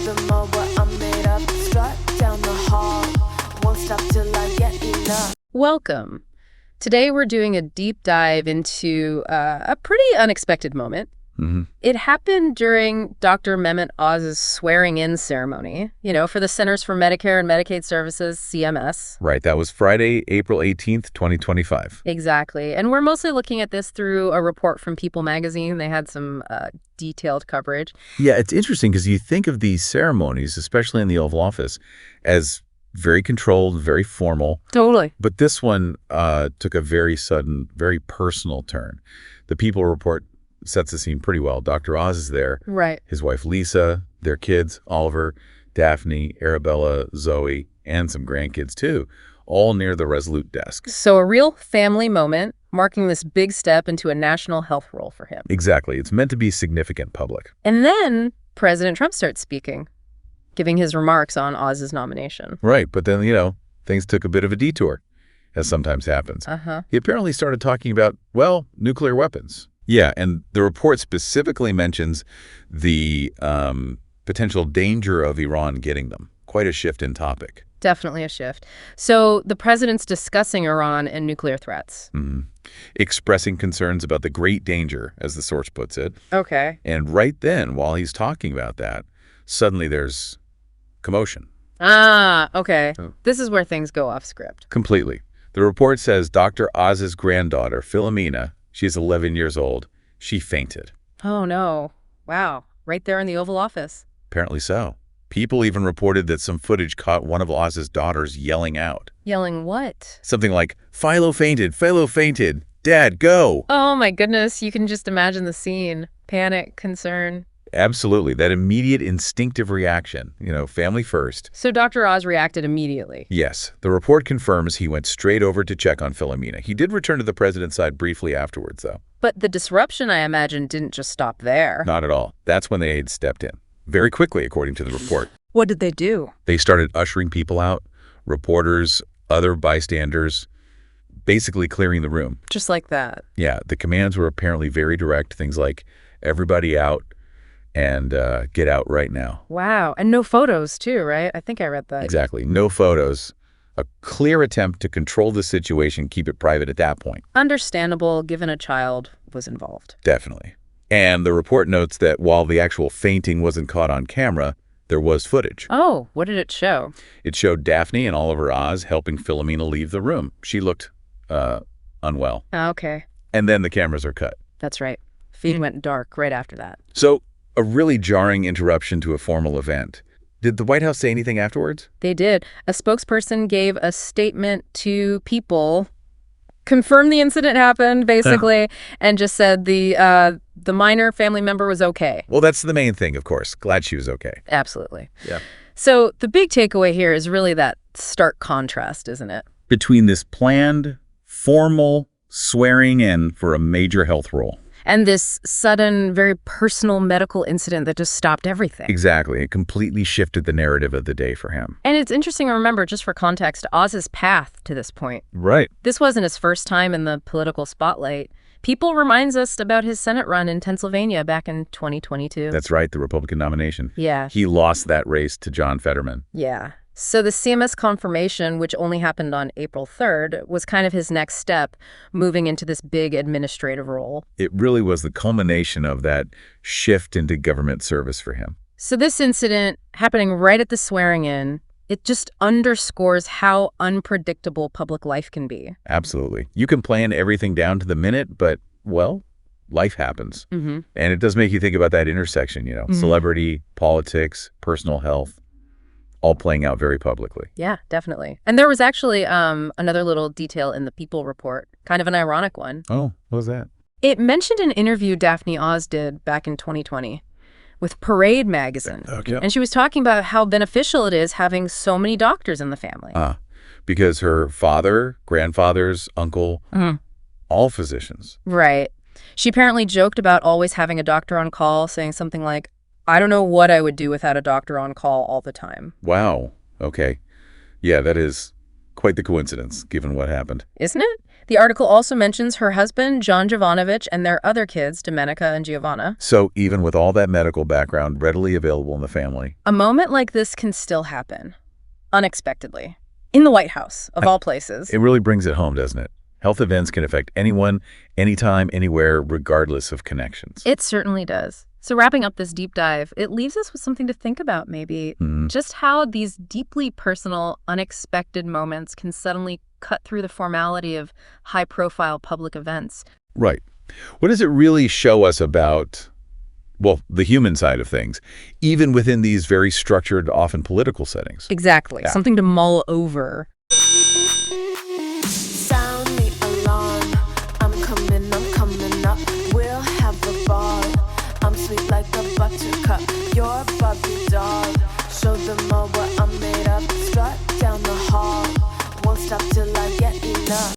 them all what I'm made up. Strut down the hall, won't stop till I get enough. Welcome. Today we're doing a deep dive into a pretty unexpected moment. It happened during Dr. Mehmet Oz's swearing-in ceremony, for the Centers for Medicare and Medicaid Services, CMS. Right. That was Friday, April 18th, 2025. Exactly. And we're mostly looking at this through a report from People magazine. They had some detailed coverage. Yeah, it's interesting because you think of these ceremonies, especially in the Oval Office, as very controlled, very formal. Totally. But this one took a very sudden, very personal turn. The People report sets the scene pretty well. Dr. Oz is there. Right. His wife, Lisa, their kids, Oliver, Daphne, Arabella, Zoe, and some grandkids too, all near the Resolute desk. So a real family moment marking this big step into a national health role for him. Exactly. It's meant to be significant public. And then President Trump starts speaking, giving his remarks on Oz's nomination. Right. But then, things took a bit of a detour, as sometimes happens. He apparently started talking about, nuclear weapons. Yeah, and the report specifically mentions the potential danger of Iran getting them. Quite a shift in topic. Definitely a shift. So the president's discussing Iran and nuclear threats. Expressing concerns about the great danger, as the source puts it. Okay. And right then, while he's talking about that, suddenly there's commotion. Okay. This is where things go off script. Completely. The report says Dr. Oz's granddaughter, Philomena, she's 11 years old, she fainted. Oh, no. Wow. Right there in the Oval Office. Apparently so. People even reported that some footage caught one of Oz's daughters yelling out. Yelling what? Something like, Philo fainted, Dad, go. Oh, my goodness. You can just imagine the scene. Panic, concern. Absolutely. That immediate instinctive reaction, family first. So Dr. Oz reacted immediately. Yes. The report confirms he went straight over to check on Philomena. He did return to the president's side briefly afterwards, though. But the disruption, I imagine, didn't just stop there. Not at all. That's when the aides stepped in. Very quickly, according to the report. What did they do? They started ushering people out, reporters, other bystanders, basically clearing the room. Just like that. Yeah. The commands were apparently very direct. Things like, everybody out. And get out right now. Wow. And no photos, too, right? I think I read that. Exactly. No photos. A clear attempt to control the situation, keep it private at that point. Understandable, given a child was involved. Definitely. And the report notes that while the actual fainting wasn't caught on camera, there was footage. Oh, what did it show? It showed Daphne and Oliver Oz helping Philomena leave the room. She looked unwell. Okay. And then the cameras are cut. That's right. Feed went dark right after that. So, a really jarring interruption to a formal event. Did the White House say anything afterwards? They did. A spokesperson gave a statement to People, confirmed the incident happened, basically, and just said the minor family member was okay. Well, that's the main thing, of course. Glad she was okay. Absolutely. Yeah. So the big takeaway here is really that stark contrast, isn't it? Between this planned, formal swearing in for a major health role. And this sudden, very personal medical incident that just stopped everything. Exactly. It completely shifted the narrative of the day for him. And it's interesting to remember, just for context, Oz's path to this point. Right. This wasn't his first time in the political spotlight. People reminds us about his Senate run in Pennsylvania back in 2022. That's right, the Republican nomination. Yeah. He lost that race to John Fetterman. Yeah. So the CMS confirmation, which only happened on April 3rd, was kind of his next step, moving into this big administrative role. It really was the culmination of that shift into government service for him. So this incident, happening right at the swearing-in, it just underscores how unpredictable public life can be. Absolutely. You can plan everything down to the minute, but, life happens. And it does make you think about that intersection, celebrity, politics, personal health. All playing out very publicly. Yeah, definitely. And there was actually another little detail in the People report, kind of an ironic one. Oh, what was that? It mentioned an interview Daphne Oz did back in 2020 with Parade magazine. Okay. And she was talking about how beneficial it is having so many doctors in the family. Because her father, grandfathers, uncle, all physicians. Right. She apparently joked about always having a doctor on call, saying something like, I don't know what I would do without a doctor on call all the time. Wow. Okay. Yeah, that is Quite the coincidence, given what happened. Isn't it? The article also mentions her husband, John Jovanovich, and their other kids, Domenica and Giovanna. So even with all that medical background readily available in the family, a moment like this can still happen. Unexpectedly. In the White House, of all places. It really brings it home, doesn't it? Health events can affect anyone, anytime, anywhere, regardless of connections. It certainly does. So wrapping up this deep dive, it leaves us with something to think about, maybe. Just how these deeply personal, unexpected moments can suddenly cut through the formality of high-profile public events. Right. What does it really show us about, well, the human side of things, even within these very structured, often political settings? Exactly. Yeah. Something to mull over. Sound the alarm. I'm coming up. We'll have a ball. I'm sweet like a buttercup. You're a Barbie doll. Show them all what I'm made of. Strut down the hall. Won't stop till I get enough.